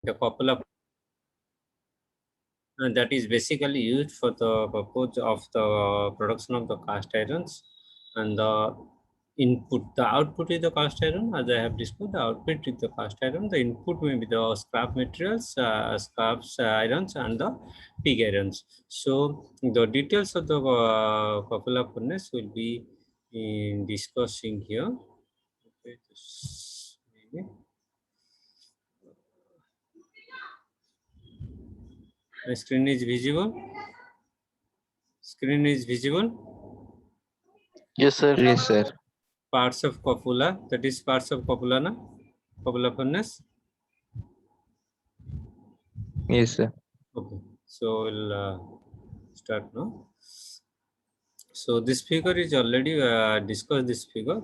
The copula that is basically used for the purpose of the production of the cast irons, and the the output is the cast iron. As I have discussed, the output is the cast iron. The input may be the scrap materials, scraps irons, and the pig irons. So the details of the copula furnace will be discussing here. Okay, maybe. My screen is visible. Screen is visible. Yes, sir. Yes, sir. Parts of copula, that is parts of copula, na? Copula furnace. Yes, sir. Okay, so we'll start now. So this figure is already discussed. This figure,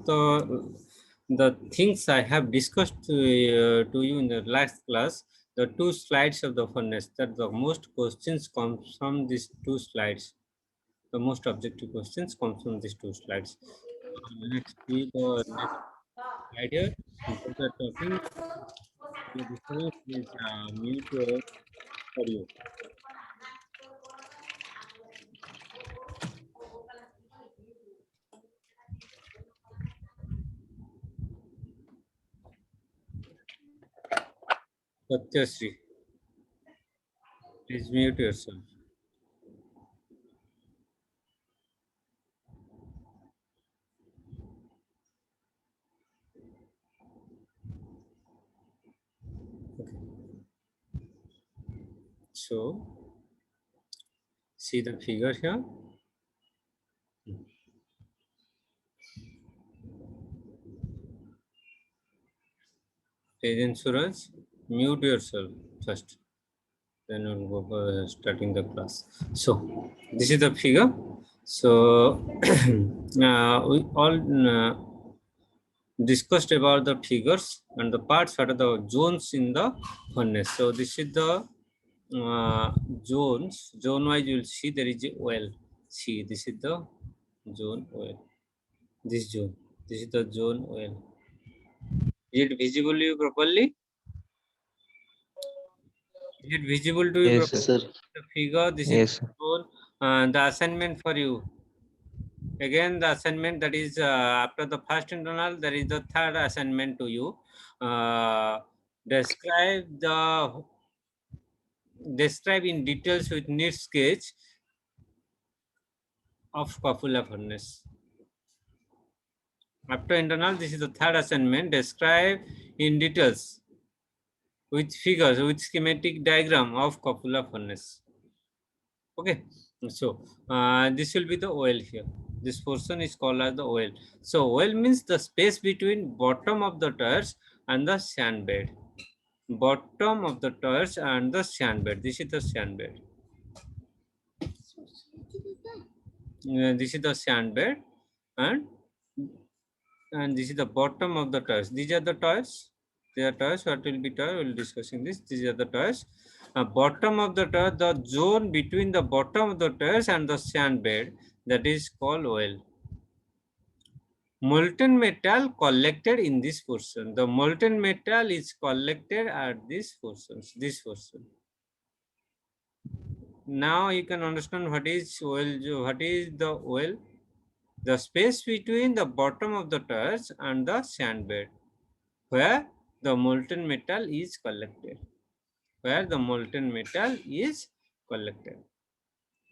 the things I have discussed to you in the last class, the two slides of the furnace, that the most questions come from these two slides. The most objective questions come from these two slides. Let's see the next slide here. What we are talking, the disturbance is mute your audio. Satyasri, please mute yourself. Okay. So, see the figure here. Agent Suraj, mute yourself first. Then we'll go for starting the class. So, this is the figure. So, we all discussed about the figures and the parts, what are the zones in the furnace. So, this is the zones. Zone wise, you will see there is a oil. See, this is the zone oil. This zone. This is the zone oil. Is it visible to you properly? Is it visible to you Yes, properly? Sir. The figure, this Yes, is sir. the assignment for you. Again, the assignment that is after the first internal, there is the third assignment to you. Describe in details with neat sketch of copula furnace. After internal, this is the third assignment. Describe in details with figures, with schematic diagram of copula furnace. Okay, so this will be the oil here. This portion is called as the oil. So oil means the space between bottom of the tires and the sand bed. Bottom of the tires and the sand bed. This is the sand bed. This is the sand bed, and this is the bottom of the tires. These are the tires. They are tires. What will be tire? We'll discussing this. These are the tires. Bottom of the tire, the zone between the bottom of the tires and the sand bed, that is called oil. Molten metal collected in this portion. The molten metal is collected at this portion. This portion. Now you can understand what is oil. What is the oil? The space between the bottom of the tires and the sand bed, where the molten metal is collected. Where the molten metal is collected.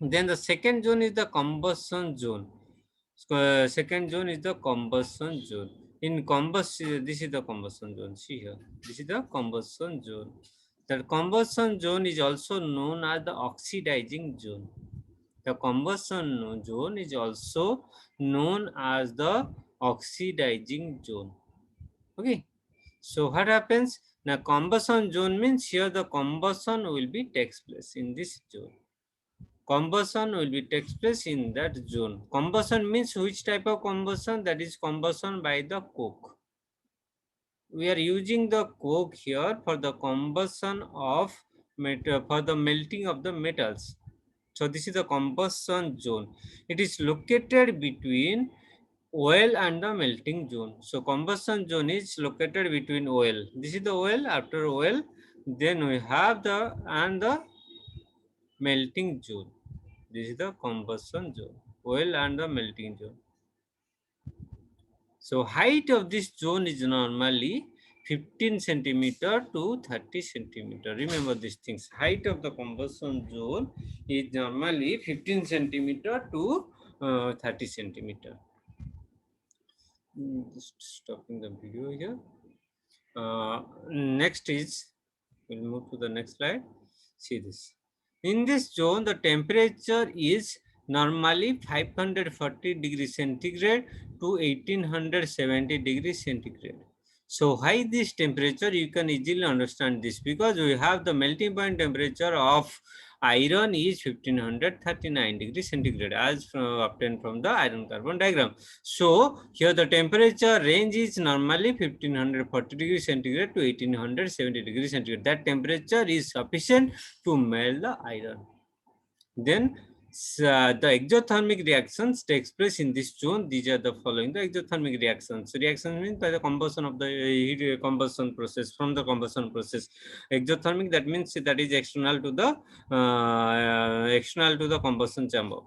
Then the second zone is the combustion zone. Second zone is the combustion zone. In combustion, this is the combustion zone. See here, this is the combustion zone. The combustion zone is also known as the oxidizing zone. The combustion zone is also known as the oxidizing zone. Okay. So what happens? Now combustion zone means here the combustion will be takes place in this zone. Combustion will be takes place in that zone. Combustion means which type of combustion? That is combustion by the coke. We are using the coke here for the combustion of metal, for the melting of the metals. So this is the combustion zone. It is located between oil and the melting zone. So combustion zone is located between oil. This is the oil. After oil, Then we have the melting zone. This is the combustion zone, oil and the melting zone. So height of this zone is normally 15 centimeter to 30 centimeter. Remember these things. Height of the combustion zone is normally 15 centimeter to 30 centimeter. Just stopping the video here. Next is, we'll move to the next slide. See this. In this zone, the temperature is normally 540 degrees centigrade to 1870 degrees centigrade. So high this temperature, you can easily understand this because we have the melting point temperature of iron is 1539 degrees centigrade as obtained from the iron carbon diagram. So here the temperature range is normally 1540 degrees centigrade to 1870 degrees centigrade. That temperature is sufficient to melt the iron. Then the exothermic reactions takes place in this zone. These are the following: the exothermic reactions. Reactions means by the combustion of the heat combustion process, from the combustion process. Exothermic, that means that is external to the combustion chamber.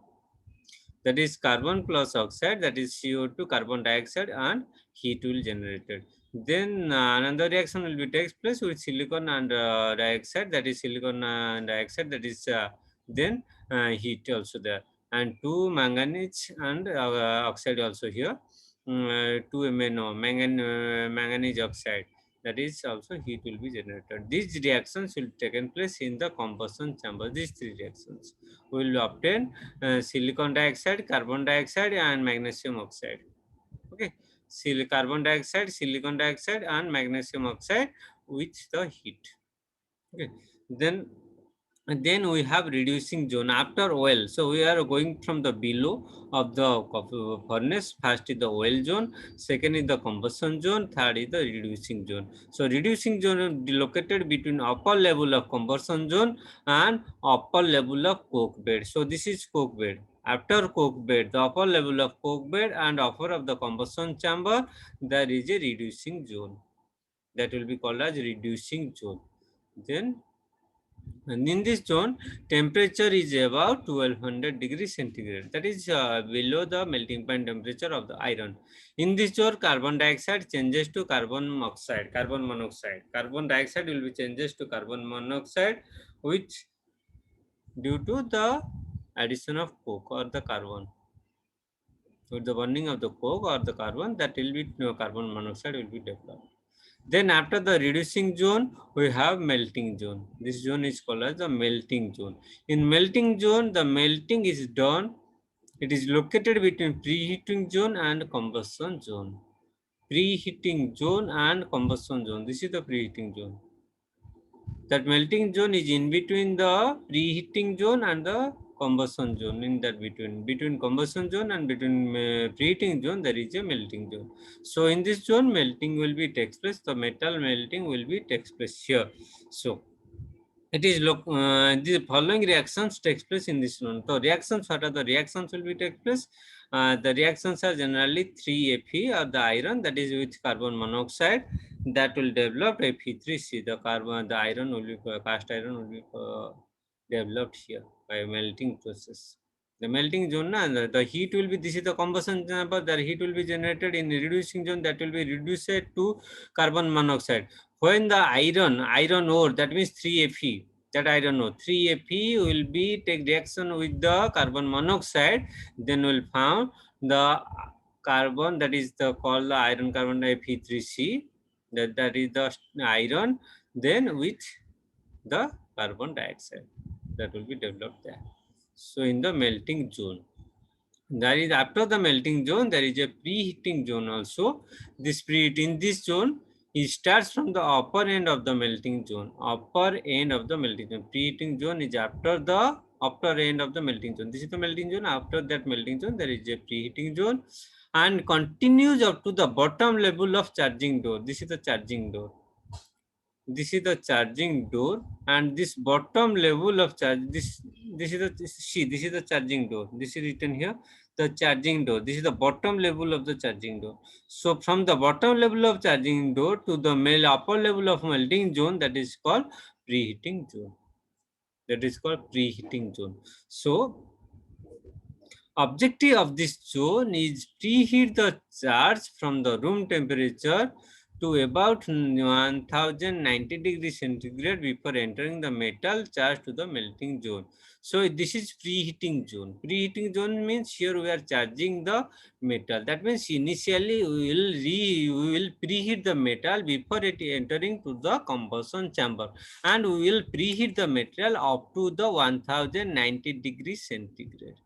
That is carbon plus oxide, that is CO2, carbon dioxide, and heat will generated. Then another reaction will be takes place with silicon and dioxide, that is silicon and dioxide, that is then heat also there, and two manganese and oxide also here. Two MnO, manganese oxide, that is also heat will be generated. These reactions will taken place in the combustion chamber. These three reactions will obtain silicon dioxide, carbon dioxide, and magnesium oxide. Okay, carbon dioxide, silicon dioxide, and magnesium oxide with the heat. Okay, then we have reducing zone after oil. So we are going from the below of the furnace. First is the oil zone, second is the combustion zone, third is the reducing zone. So reducing zone is located between upper level of combustion zone and upper level of coke bed. So this is coke bed. After coke bed, the upper level of coke bed and upper of the combustion chamber, there is a reducing zone. That will be called as reducing zone. Then, and in this zone, temperature is about 1200 degrees centigrade. That is below the melting point temperature of the iron. In this zone, carbon dioxide changes to carbon oxide, carbon monoxide. Carbon dioxide will be changes to carbon monoxide, which due to the addition of coke or the carbon. With the burning of the coke or the carbon, that will be carbon monoxide will be developed. Then after the reducing zone, we have melting zone. This zone is called as the melting zone. In melting zone, the melting is done. It is located between preheating zone and combustion zone. Preheating zone and combustion zone. This is the preheating zone. That melting zone is in between the preheating zone and the combustion zone. In that between combustion zone and between preheating zone, there is a melting zone. So in this zone, melting will be takes place. The metal melting will be takes place here. So it is the following reactions takes place in this one. So reactions, what are the reactions will be take place? The reactions are generally 3Fe or the iron, that is with carbon monoxide, that will develop Fe3C. The iron will be cast iron will be developed here by melting process. The melting zone, and the heat will be, this is the combustion chamber, the heat will be generated in reducing zone, that will be reduced to carbon monoxide. When the iron ore, that means 3Fe, that iron ore, 3Fe will be take reaction with the carbon monoxide, then will found the carbon, that is the called the iron carbon Fe3C, that is the iron, then with the carbon dioxide, that will be developed there. So in the melting zone, there is, after the melting zone, there is a preheating zone also. This preheat in this zone, it starts from the upper end of the melting zone. Upper end of the melting zone. Preheating zone is after the upper end of the melting zone. This is the melting zone. After that melting zone, there is a preheating zone and continues up to the bottom level of charging door. This is the charging door. This is the charging door, and this bottom level of charge, this is the, see, this is the charging door. This is written here. the charging door. This is the bottom level of the charging door. So from the bottom level of charging door to the upper level of melting zone, that is called preheating zone. That is called preheating zone. So objective of this zone is preheat the charge from the room temperature to about 1090 degrees centigrade before entering the metal charge to the melting zone. So this is preheating zone. Preheating zone means here we are charging the metal. That means initially we will preheat the metal before it entering to the combustion chamber, and we will preheat the material up to the 1090 degrees centigrade.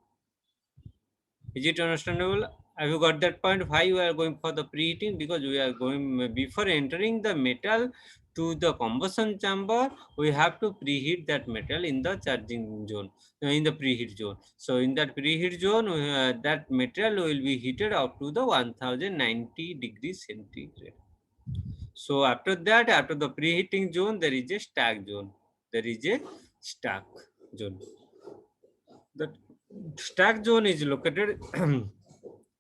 Is it understandable? Have you got that point? Why we are going for the preheating? Because we are going before entering the metal to the combustion chamber, we have to preheat that metal in the charging zone, in the preheat zone. So in that preheat zone, that material will be heated up to the 1090 degrees centigrade. So after that, after the preheating zone, there is a stack zone. There is a stack zone. The stack zone is located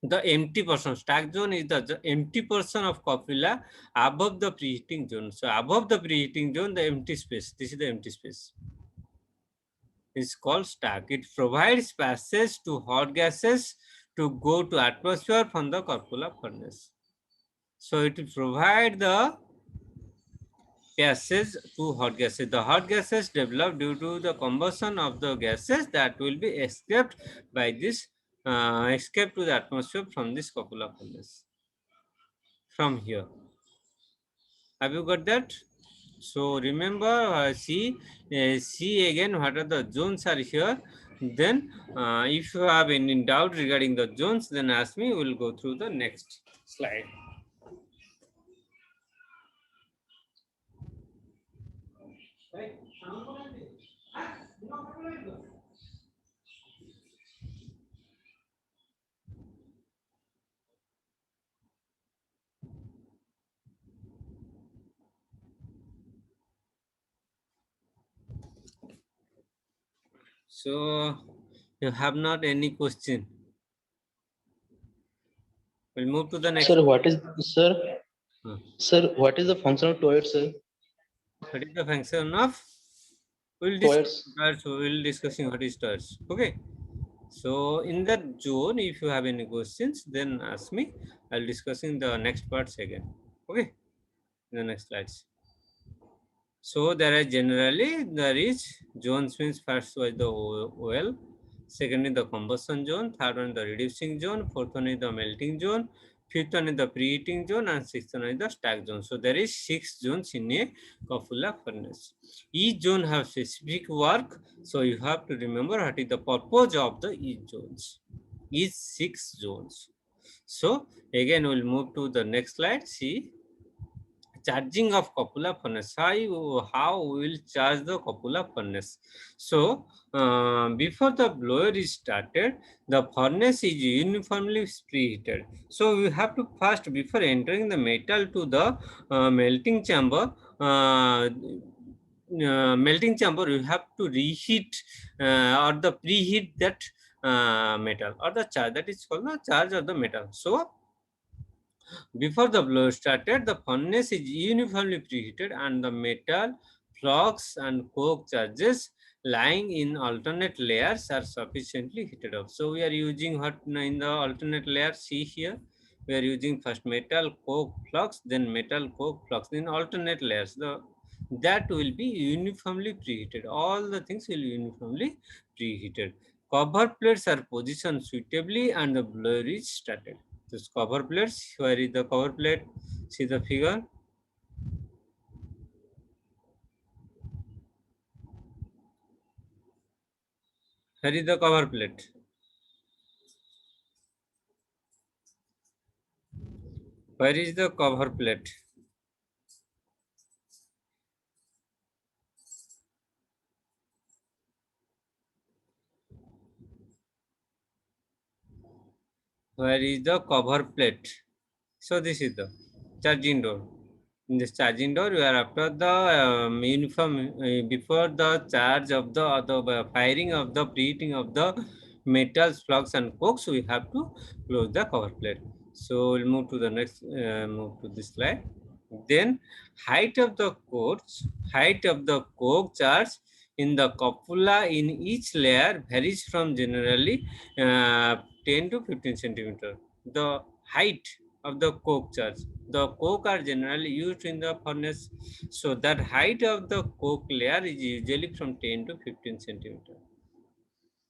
the empty portion. Stack zone is the empty portion of copula above the preheating zone. So above the preheating zone, the empty space. This is the empty space. It's called stack. It provides passage to hot gases to go to atmosphere from the copula furnace. So it will provide the passage to hot gases. The hot gases develop due to the combustion of the gases that will be escaped by this escape to the atmosphere from this copula furnace. From here, have you got that? So remember, see again what are the zones are here. Then if you have any doubt regarding the zones, then ask me. We will go through the next slide. So you have not any question. We'll move to the next. Sir, what is sir? Hmm. Sir, what is the function of toilets, sir? What is the function of? We'll discuss. Toilets. We'll discussing what is touch. Okay. So in that zone, if you have any questions, then ask me. I'll discussing the next parts again. Okay. In the next slides. So there is zones means first was the oil, second is the combustion zone, third one is the reducing zone, fourth one is the melting zone, fifth one is the preheating zone, and sixth one is the stack zone. So there is 6 zones in a copula furnace. Each zone have specific work, so you have to remember what is the purpose of the each zones. Each 6 zones. So again we'll move to the next slide. See, charging of copula furnace. How we will charge the copula furnace? So before the blower is started, the furnace is uniformly preheated. So we have to first, before entering the metal to the melting chamber, you have to reheat or the preheat that metal or the charge, that is called the charge of the metal. So before the blower started, the furnace is uniformly preheated and the metal, flux and coke charges lying in alternate layers are sufficiently heated up. So we are using what in the alternate layer, see here, we are using first metal, coke, flux, then metal, coke, flux in alternate layers. That will be uniformly preheated. All the things will be uniformly preheated. Cover plates are positioned suitably and the blower is started. This cover plates, where is the cover plate? See the figure. Where is the cover plate? Where is the cover plate? Where is the cover plate? So this is the charging door. In this charging door, you are after the uniform before the charge of the firing of the preheating of the metals, flux, and cokes, we have to close the cover plate. So we'll move to the next, move to this slide. Then height of the coke charge in the cupula in each layer varies from generally 10 to 15 centimeter. The height of the coke charge. The coke are generally used in the furnace, so that height of the coke layer is usually from 10 to 15 centimeter.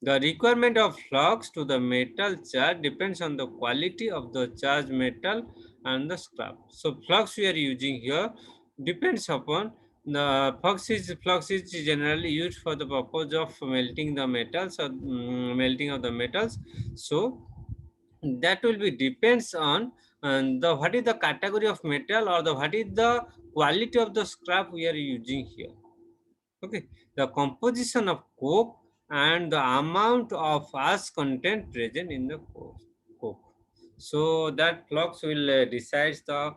The requirement of flux to the metal charge depends on the quality of the charged metal and the scrap. So flux we are using here depends upon the flux is generally used for the purpose of melting the metals or melting of the metals. So that will be depends on the what is the category of metal or the what is the quality of the scrap we are using here. Okay, the composition of coke and the amount of ash content present in the coke. So that flux will decides the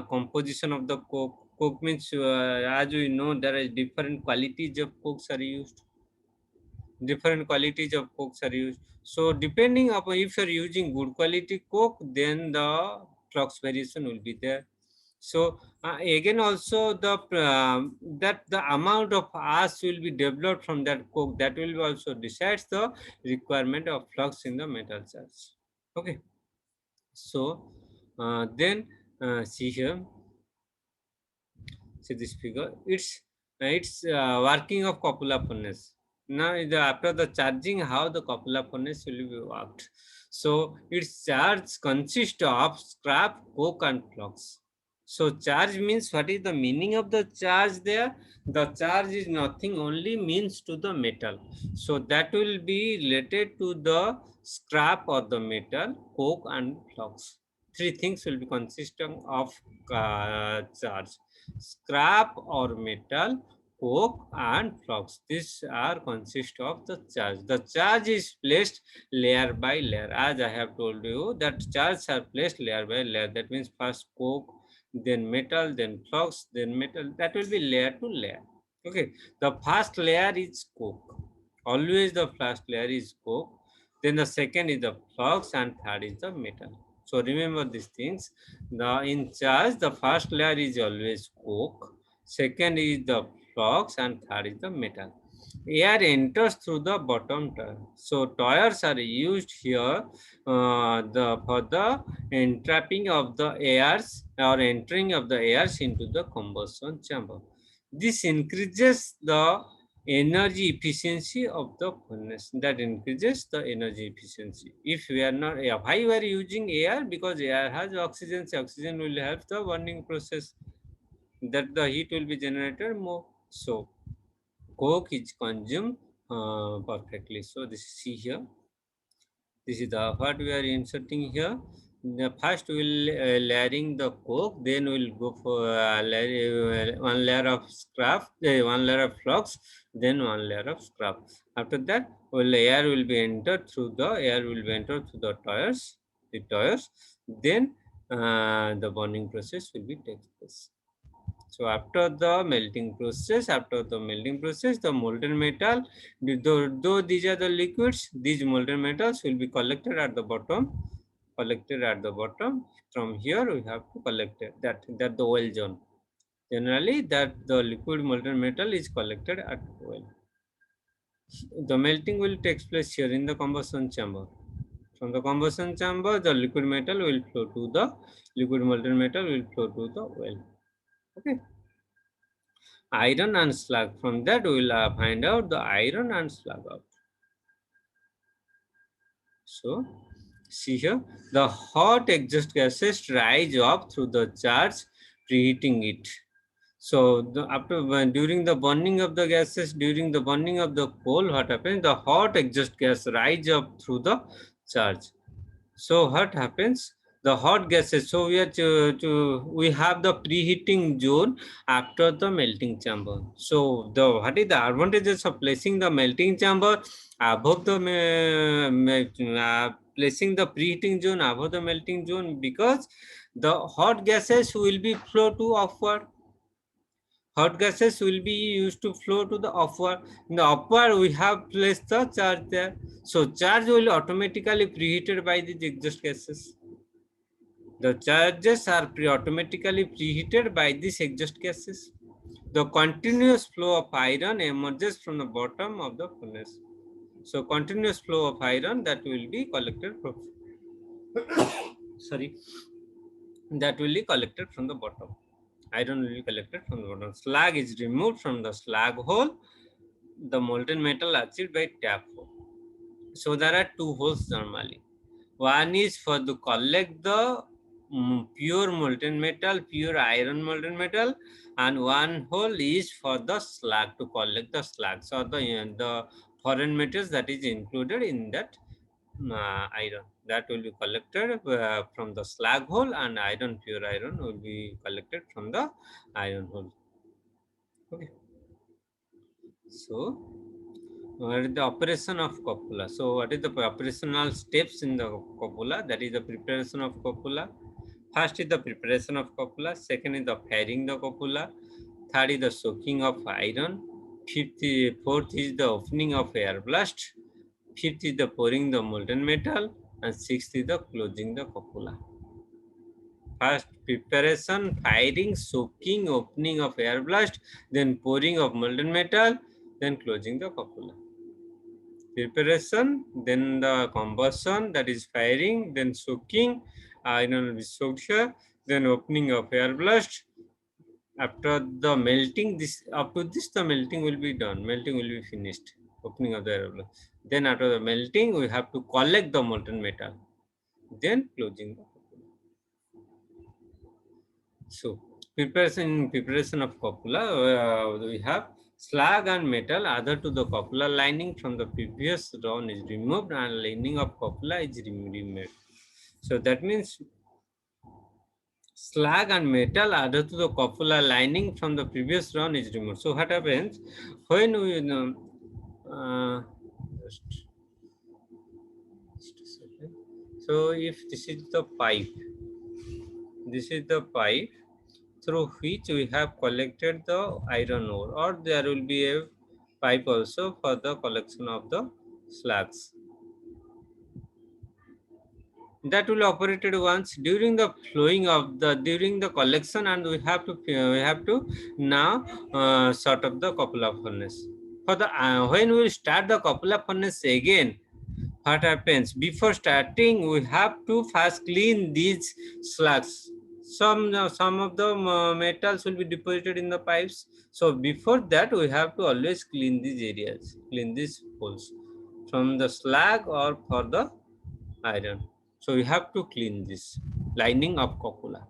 composition of the coke. Coke means, as we know, there is different qualities of cokes are used. Different qualities of cokes are used. So depending upon if you are using good quality coke, then the flux variation will be there. So again also the that the amount of ash will be developed from that coke, that will also decides the requirement of flux in the metal charge. Okay, so then see here, see this figure. It's working of copula furnace. Now after the charging, how the copula furnace will be worked. So its charge consists of scrap, coke, and flux. So charge means, what is the meaning of the charge there? The charge is nothing, only means to the metal. So that will be related to the scrap or the metal, coke, and flux. Three things will be consisting of charge: scrap or metal, coke, and flux. These are consist of the charge. The charge is placed layer by layer. As I have told you, that charges are placed layer by layer. That means first coke, then metal, then flux, then metal. That will be layer to layer. Okay. The first layer is coke. Always the first layer is coke. Then the second is the flux, and third is the metal. So remember these things. The in charge, the first layer is always coke, second is the flux, and third is the metal. Air enters through the bottom tire. So tires are used here for the entrapping of the airs or entering of the airs into the combustion chamber. This increases the energy efficiency of the furnace. That increases the energy efficiency. If we are not, why we are using air? Because air has oxygen. So oxygen will help the burning process, that the heat will be generated more. So coke is consumed perfectly. So this is, see here, this is the what we are inserting here. The first we'll layering the coke, then we'll go for one layer of scrap, one layer of flux, then one layer of scrap. After that, air will be entered through the tires. Then the burning process will be takes place. So after the melting process, the molten metal, though these are the liquids, these molten metals will be collected at the bottom. From here we have to collect it. That the oil zone. Generally, that the liquid molten metal is collected at oil. The melting will take place here in the combustion chamber. From the combustion chamber, the liquid metal will flow to the liquid molten metal will flow to the oil. Okay. Iron and slag. From that we will find out the iron and slag out. So see here, the hot exhaust gases rise up through the charge, preheating it. So during the burning of the gases, during the burning of the coal, what happens? The hot exhaust gas rise up through the charge. So what happens? The hot gases. So we have the preheating zone after the melting chamber. So what is the advantages of placing the melting chamber above the placing the preheating zone above the melting zone? Because the hot gases will be flow to upward. hot gases will be used to flow to the upward. In the upward, we have placed the charge there. So charge will automatically preheated by these exhaust gases. The charges are automatically preheated by these exhaust gases. The continuous flow of iron emerges from the bottom of the furnace. So continuous flow of iron that will be collected from sorry that will be collected from the bottom. Iron will be collected from the bottom. Slag is removed from the slag hole. The molten metal achieved by tap hole. So there are two holes normally. One is for to collect the pure molten metal, pure iron molten metal, and one hole is for the slag to collect the slag. So the foreign metals that is included in that iron that will be collected from the slag hole, and iron, pure iron, will be collected from the iron hole. Okay. So what is the operation of copula? So what is the operational steps in the copula? That is the preparation of copula. First is the preparation of copula. Second is the firing the copula. Third is the soaking of iron. Fourth is the opening of air blast. Fifth is the pouring the molten metal. And sixth is the closing the copula. First preparation, firing, soaking, opening of air blast, then pouring of molten metal, then closing the copula. Preparation, then the combustion, that is firing, then soaking, iron will be soaked here, then opening of air blast. After the melting, this up to this the melting will be done. Melting will be finished. Opening of the air blast. Then after the melting, we have to collect the molten metal. Then closing the copula. So preparation of copula, we have slag and metal other to the copula lining from the previous round is removed and lining of copula is removed. So that means slag and metal other to the copula lining from the previous round is removed. So what happens when we just, just a second. So if this is the pipe, this is the pipe through which we have collected the iron ore, or there will be a pipe also for the collection of the slags. That will operated once during the flowing of the during the collection, and we have to now sort of the copula furnace. For the when we start the copula furnace again, what happens before starting? We have to first clean these slugs. Some of the metals will be deposited in the pipes. So before that, we have to always clean these areas, clean these holes from the slag or for the iron. So we have to clean this lining of copula.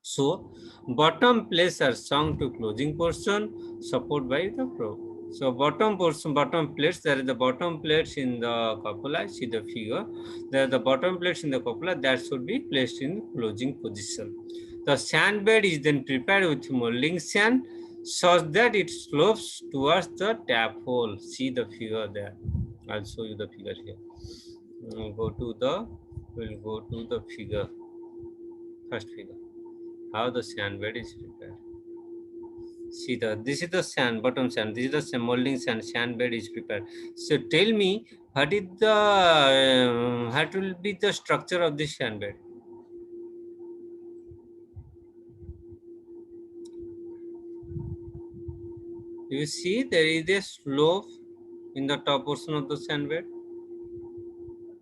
So bottom plates are sunk to closing portion, support by the probe. So bottom portion, bottom plates, there is the bottom plates in the copula, see the figure. There are the bottom plates in the copula that should be placed in closing position. The sand bed is then prepared with molding sand such that it slopes towards the tap hole. See the figure there. I'll show you the figure here. We'll go to the figure, first figure, how the sand bed is prepared. See this is the sand, bottom sand. This is the molding sand. Sand bed is prepared. So tell me, what will be the structure of this sand bed? You see, there is a slope in the top portion of the sand bed.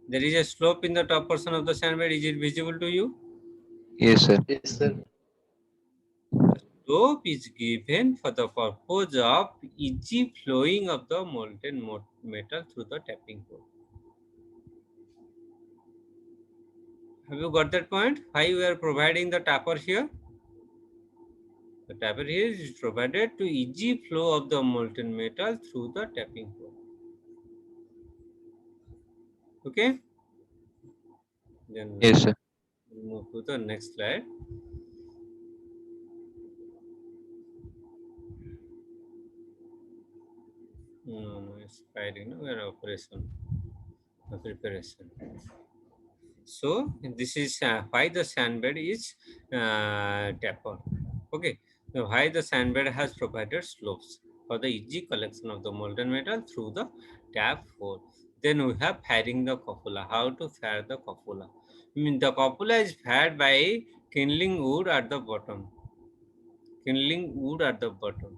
There is a slope in the top portion of the sand bed. Is it visible to you? Yes, sir. Yes, sir. Slope is given for the purpose of easy flowing of the molten metal through the tapping hole. Have you got that point? Why we are providing the tapper here? The tapper here is provided to easy flow of the molten metal through the tapping hole. Okay? Then Yes, sir. we'll move to the next slide. No, it's firing. We are operation, preparation. So this is why the sand bed is taper. Okay. Why the sand bed has provided slopes for the easy collection of the molten metal through the tap hole. Then we have firing the cupola. How to fire the cupola? I mean, the cupola is fired by kindling wood at the bottom. Kindling wood at the bottom.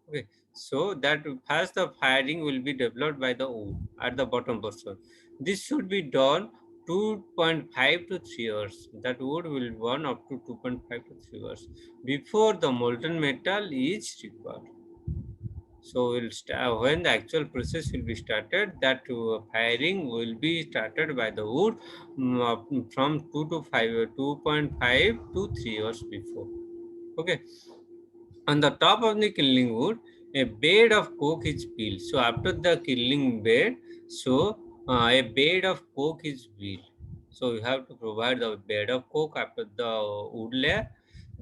Okay, so that first the firing will be developed by the wood at the bottom portion. This should be done 2.5 to 3 hours. That wood will burn up to 2.5 to 3 hours before the molten metal is required. So when the actual process will be started, that firing will be started by the wood from 2 to 5, 2.5 to 3 hours before. Okay. On the top of the killing wood, a bed of coke is built. So after the killing bed, so a bed of coke is built. So you have to provide the bed of coke after the wood layer.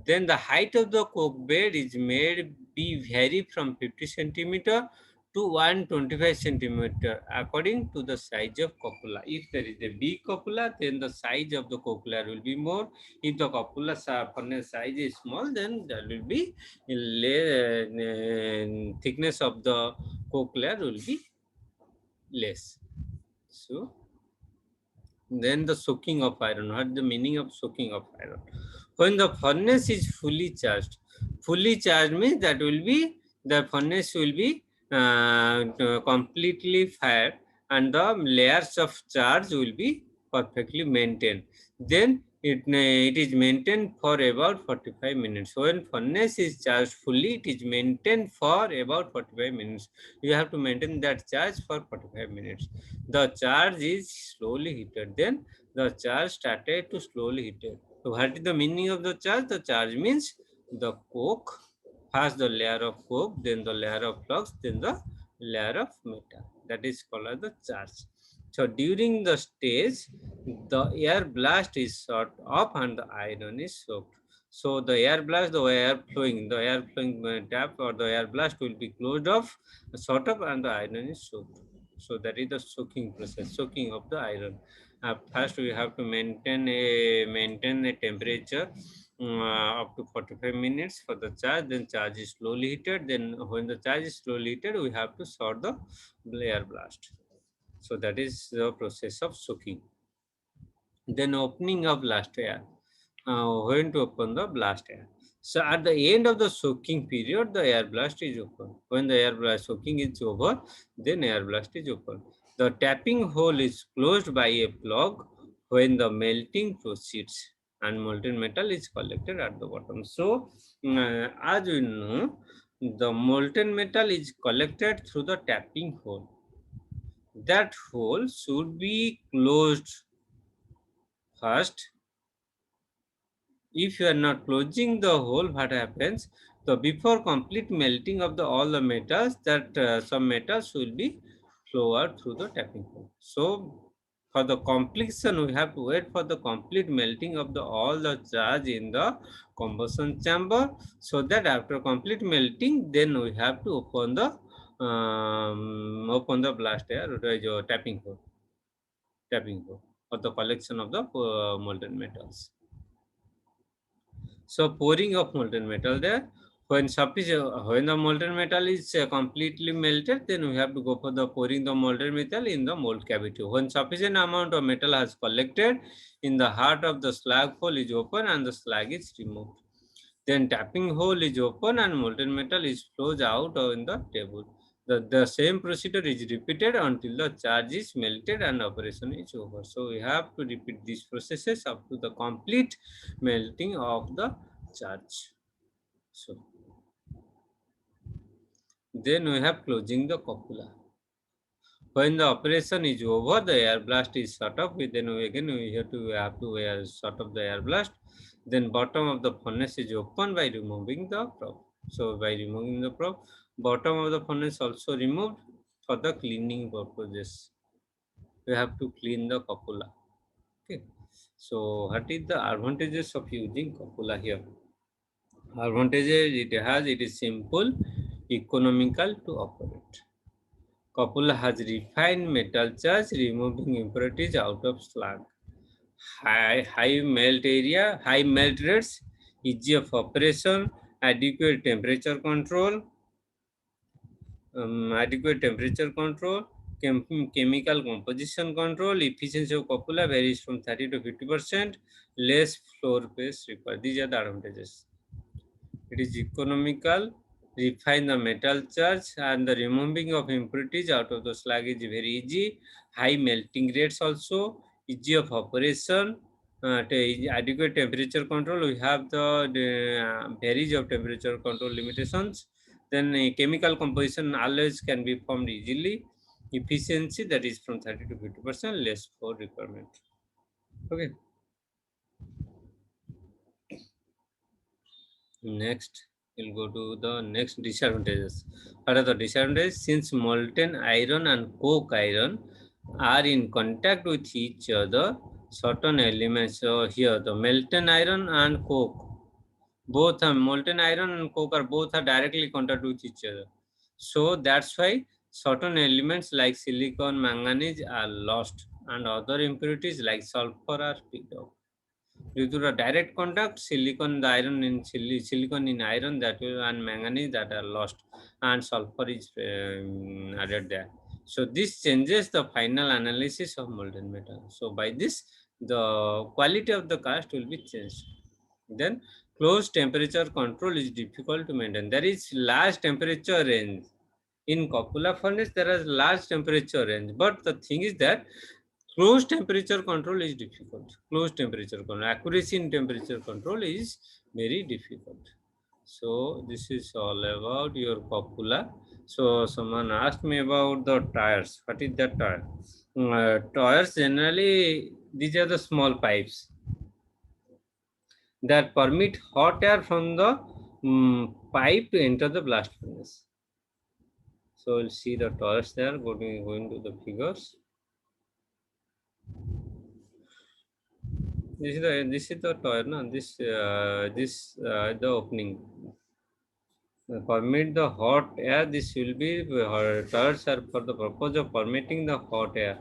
Then the height of the coke bed is made be vary from 50 centimeter to 125 centimeter according to the size of cupola. If there is a big cupola, then the size of the cupola will be more. If the cupola furnace size is small, then there will be thickness of the coke layer will be less. So then the soaking of iron. What the meaning of soaking of iron? When the furnace is fully charged means that will be the furnace will be completely fired and the layers of charge will be perfectly maintained. Then it is maintained for about 45 minutes. When furnace is charged fully, it is maintained for about 45 minutes. You have to maintain that charge for 45 minutes. The charge is slowly heated. Then the charge started to slowly heated. So what is the meaning of the charge? The charge means the coke, first the layer of coke, then the layer of flux, then the layer of metal. That is called as the charge. So during the stage, the air blast is shut off and the iron is soaked. So the air blast, the air flowing tap or the air blast will be closed off, shut off, and the iron is soaked. So that is the soaking process, soaking of the iron. First, we have to maintain a temperature up to 45 minutes for the charge. Then charge is slowly heated. Then when the charge is slowly heated, we have to short the air blast. So that is the process of soaking. Then opening of blast air. When to open the blast air? So at the end of the soaking period, the air blast is open. When the air blast soaking is over, then air blast is open. The tapping hole is closed by a plug when the melting proceeds and molten metal is collected at the bottom. So as we know, the molten metal is collected through the tapping hole. That hole should be closed first. If you are not closing the hole, what happens? So before complete melting of the all the metals, that some metals will be flow out through the tapping hole. So for the completion, we have to wait for the complete melting of the all the charge in the combustion chamber. So that after complete melting, then we have to open the blast air or the tapping hole for the collection of the molten metals. So pouring of molten metal there. When the molten metal is completely melted, then we have to go for the pouring the molten metal in the mold cavity. When sufficient amount of metal has collected, in the heart of the slag hole is open and the slag is removed. Then tapping hole is open and molten metal is flows out in the table. The same procedure is repeated until the charge is melted and operation is over. So we have to repeat these processes up to the complete melting of the charge. So then we have closing the copula. When the operation is over, the air blast is shut off. Then we have to shut off the air blast. Then bottom of the furnace is open by removing the prop. So by removing the prop, bottom of the furnace also removed for the cleaning purposes. We have to clean the copula. Okay. So what is the advantages of using copula here? Advantages it is simple, economical to operate. Coppola has refined metal charge, removing impurities out of slag. High melt area, high melt rates, easy of operation, adequate temperature control, chemical composition control, efficiency of copula varies from 30 to 50%, less floor space required. These are the advantages. It is economical, refine the metal charge, and the removing of impurities out of the slag is very easy. High melting rates also, easy of operation, adequate temperature control. We have the varies of temperature control limitations. Then chemical composition always can be formed easily. Efficiency, that is from 30 to 50%, less for requirement. Okay. Next, we'll go to the next disadvantages. What are the disadvantages? Since molten iron and coke iron are in contact with each other, certain elements. So here, the molten iron and coke, both are molten iron and coke are both are directly contact with each other. So that's why certain elements like silicon, manganese are lost, and other impurities like sulfur are picked up. Due to the direct contact, silicon, the iron in silicon in iron that will, and manganese that are lost, and sulfur is added there. So this changes the final analysis of molten metal. So by this, the quality of the cast will be changed. Then close temperature control is difficult to maintain. There is large temperature range. In copula furnace, there is large temperature range. But the thing is that close temperature control is difficult. Close temperature control. Accuracy in temperature control is very difficult. So this is all about your copula. So someone asked me about the tires. What is that tire? Tires generally, these are the small pipes that permit hot air from the pipe to enter the blast furnace. So we'll see the tires there. Going to the figures. This is the tire, no? This the opening. Permit the hot air. This will be tires are for the purpose of permitting the hot air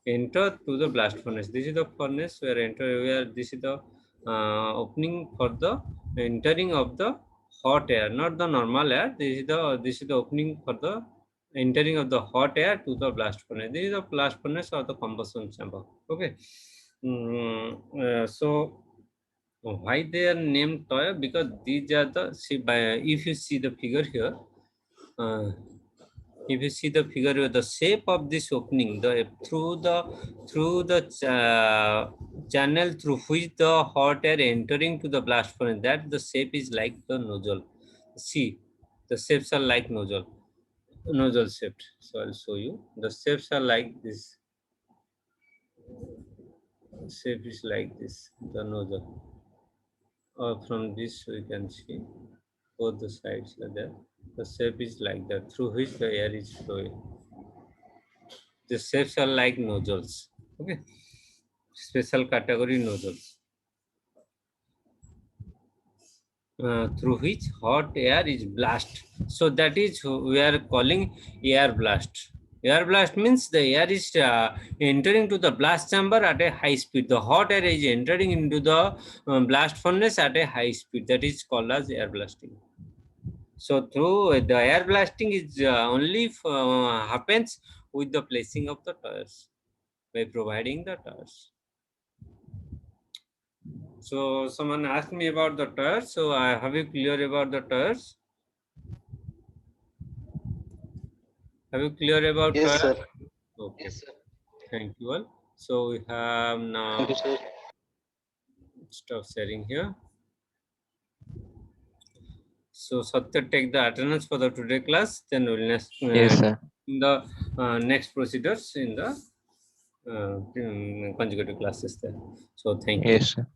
enter to the blast furnace. This is the furnace where this is the opening for the entering of the hot air, not the normal air. This is the opening for the entering of the hot air to the blast furnace. This is the blast furnace or the combustion chamber. Okay. So why they are named toy? Because these are the if you see the figure here, uh, if you see the figure here, the shape of this opening, the channel through which the hot air entering to the blast furnace, that the shape is like the nozzle. See, the shapes are like nozzle shaped. So I'll show you. The shapes are like this. Shape is like this. The nozzle. From this we can see both the sides are there. The shape is like that, through which the air is flowing. The shapes are like nozzles. Okay, special category nozzles, through which hot air is blast. So that is we are calling air blast. Air blast means the air is entering to the blast chamber at a high speed. The hot air is entering into the blast furnace at a high speed. That is called as air blasting. So through the air blasting is only happens with the placing of the tires, by providing the tires. So someone asked me about the tires. So I have you clear about the tires? Have you clear about Yes, tires? sir. Okay. Yes, sir. Thank you all. So we have now Thank you, sir. stop sharing here. So Satya, take the attendance for the today class. Then we'll next Yes, sir. in the next procedures in the consecutive classes there. So thank you. Yes, sir.